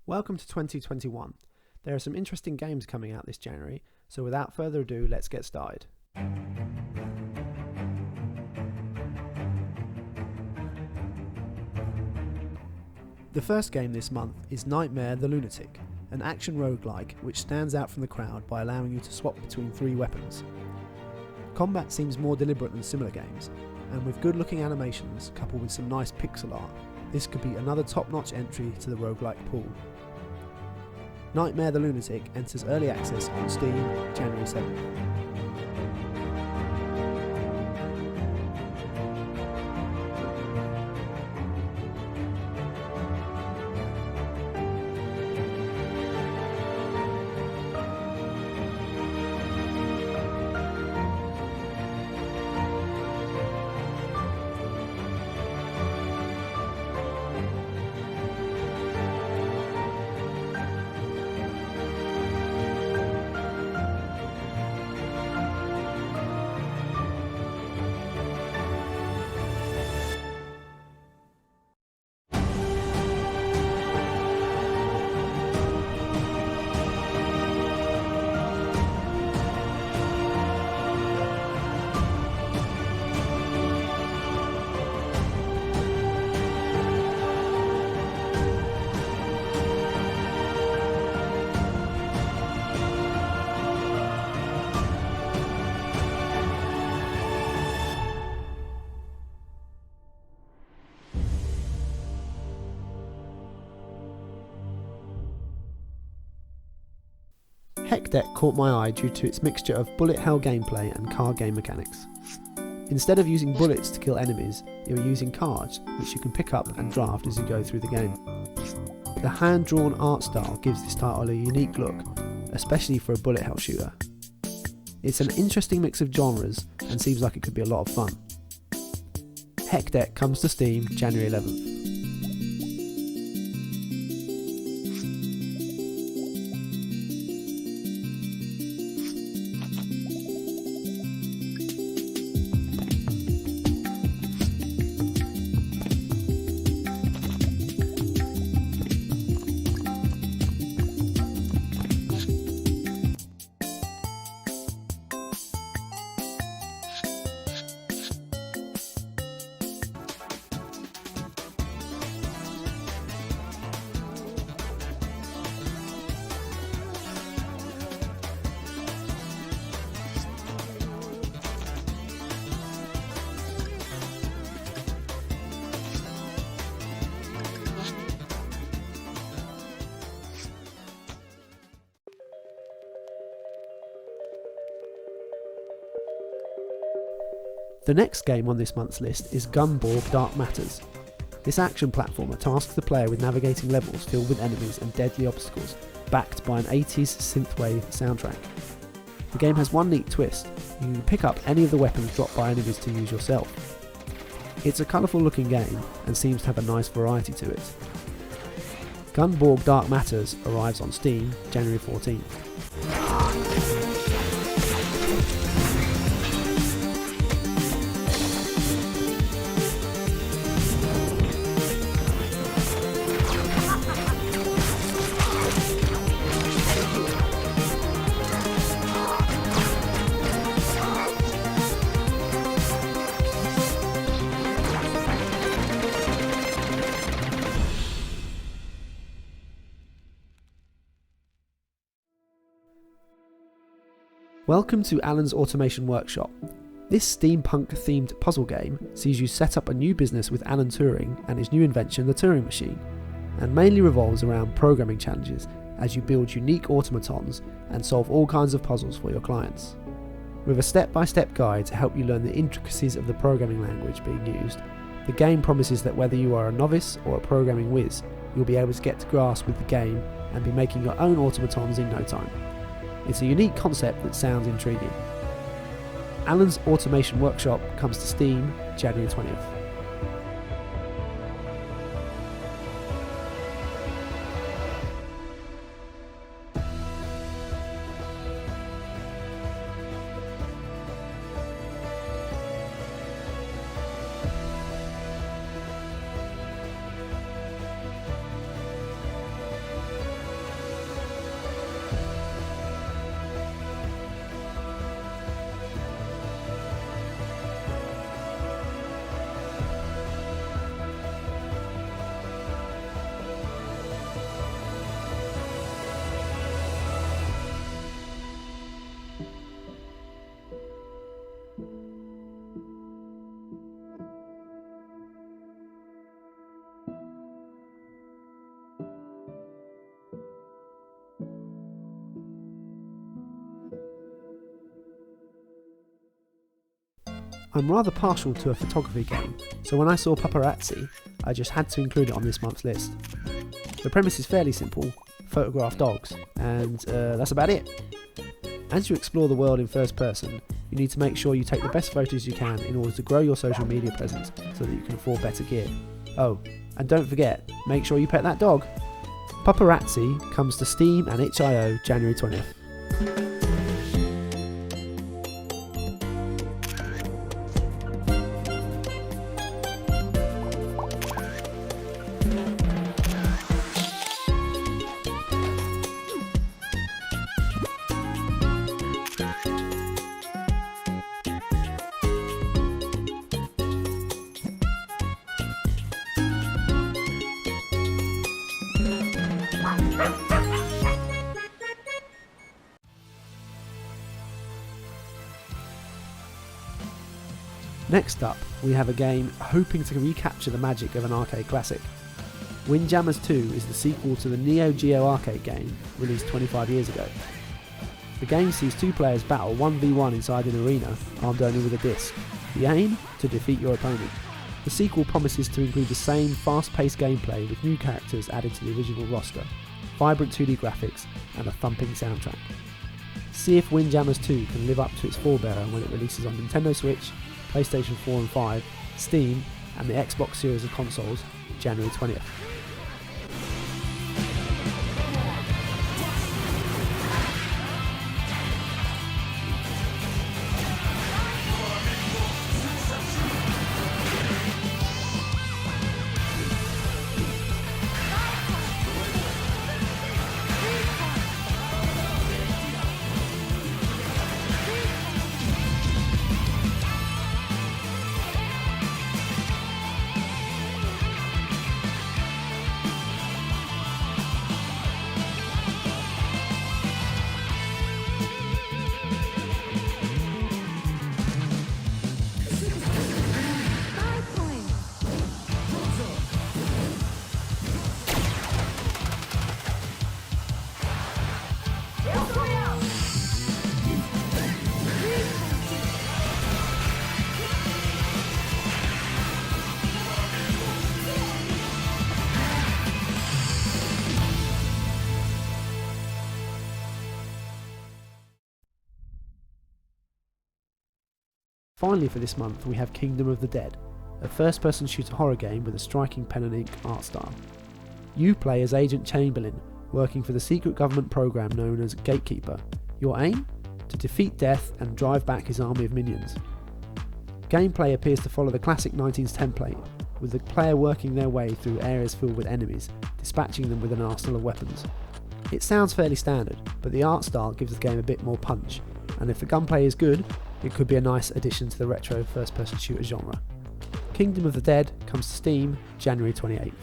Welcome to 2021. There are some interesting games coming out this January, so without further ado, let's get started. The first game this month is Nightmare the Lunatic, an action roguelike which stands out from the crowd by allowing you to swap between 3 weapons. Combat seems more deliberate than similar games, and with good looking animations coupled with some nice pixel art, this could be another top-notch entry to the roguelike pool. Nightmare the Lunatic enters early access on Steam January 7th. Heck Deck caught my eye due to its mixture of bullet hell gameplay and card game mechanics. Instead of using bullets to kill enemies, you're using cards, which you can pick up and draft as you go through the game. The hand-drawn art style gives this title a unique look, especially for a bullet hell shooter. It's an interesting mix of genres and seems like it could be a lot of fun. Heck Deck comes to Steam January 11th. The next game on this month's list is Gunborg Dark Matters. This action platformer tasks the player with navigating levels filled with enemies and deadly obstacles, backed by an 80s synthwave soundtrack. The game has one neat twist: you can pick up any of the weapons dropped by enemies to use yourself. It's a colourful looking game and seems to have a nice variety to it. Gunborg Dark Matters arrives on Steam January 14th. Welcome to Alan's Automation Workshop. This steampunk-themed puzzle game sees you set up a new business with Alan Turing and his new invention, the Turing Machine, and mainly revolves around programming challenges as you build unique automatons and solve all kinds of puzzles for your clients. With a step-by-step guide to help you learn the intricacies of the programming language being used, the game promises that whether you are a novice or a programming whiz, you'll be able to get to grasp with the game and be making your own automatons in no time. It's a unique concept that sounds intriguing. Alan's Automation Workshop comes to Steam January 20th. I'm rather partial to a photography game, so when I saw Pupperazzi, I just had to include it on this month's list. The premise is fairly simple: photograph dogs, and that's about it. As you explore the world in first person, you need to make sure you take the best photos you can in order to grow your social media presence so that you can afford better gear. Oh, and don't forget, make sure you pet that dog. Pupperazzi comes to Steam and itch.io January 20th. Next up, we have a game hoping to recapture the magic of an arcade classic. Windjammers 2 is the sequel to the Neo Geo arcade game released 25 years ago. The game sees two players battle 1v1 inside an arena, armed only with a disc. The aim? To defeat your opponent. The sequel promises to include the same fast-paced gameplay with new characters added to the original roster, vibrant 2D graphics, and a thumping soundtrack. See if Windjammers 2 can live up to its forebearer when it releases on Nintendo Switch, PlayStation 4 and 5, Steam, and the Xbox series of consoles, January 20th. Finally for this month we have Kingdom of the Dead, a first-person shooter horror game with a striking pen and ink art style. You play as Agent Chamberlain, working for the secret government program known as Gatekeeper. Your aim? To defeat Death and drive back his army of minions. Gameplay appears to follow the classic 19s template, with the player working their way through areas filled with enemies, dispatching them with an arsenal of weapons. It sounds fairly standard, but the art style gives the game a bit more punch, and if the gunplay is good, it could be a nice addition to the retro first-person shooter genre. Kingdom of the Dead comes to Steam January 28th.